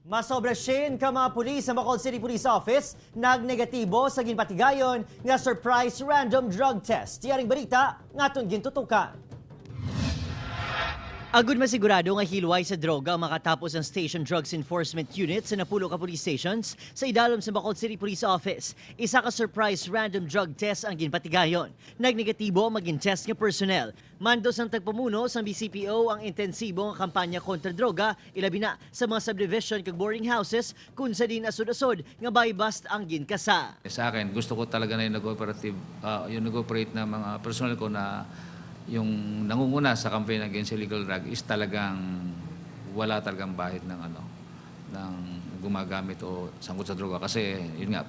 Masobra ka mga pulis sa Bacolod City Police Office nagnegatibo sa ginpatigayon nga surprise random drug test. Tiyaring balita ngaton gintutukan. Agud masigurado nga hilway sa droga ang makatapos ang Station Drugs Enforcement Unit sa napulo ka police stations sa idalom sa Bacolod City Police Office. Isa ka surprise random drug test ang ginpatigayon. Nagnegatibo ang maging test nga personnel. Mandos ang tagpamuno sa BCPO ang intensibo nga kampanya kontra droga, ilabi na sa mga subdivision kag boarding houses kung sa din asod-asod nga by-bust ang ginkasa. Sa akin, gusto ko talaga na yung nag-operate na mga personnel ko na yung nangunguna sa campaign against illegal drug is talagang wala talagang bahid ng ng gumagamit o sangkot sa droga kasi yun nga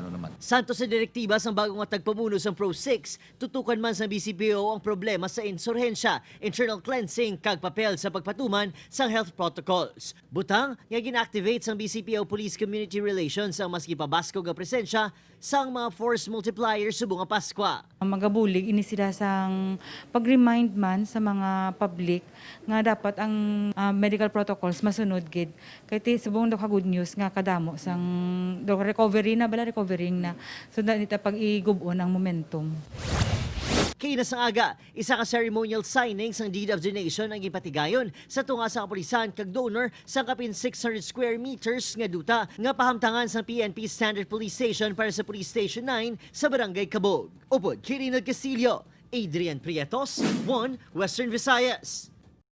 naman. Santo sa direktiba sa bagong tagpamuno sa Pro 6, tutukan man sa BCPO ang problema sa insurhensya, internal cleansing kag papel sa pagpatuman sa health protocols. Butang nga gina-activate sa BCPO Police Community Relations ang maski pabasko nga presensya sang mga force multipliers subong nga Paskwa. Magabulig ini sila sang pag-remind man sa mga public nga dapat ang medical protocols masunod gid. Kay ti subong daw ka good news nga kadamo sang recovering na so nita pag-igubon ang momentum. Kinas ang aga, isa ka ceremonial signing sang Deed of Donation ang ginpatigayon sa tunga sa kapulisan kag donor sa kapin 600 square meters nga duta nga pahamtangan sa PNP Standard Police Station para sa Police Station 9 sa Barangay Cabog. Upod, Kirinal Castillo, Adrian Prietos, 1 Western Visayas.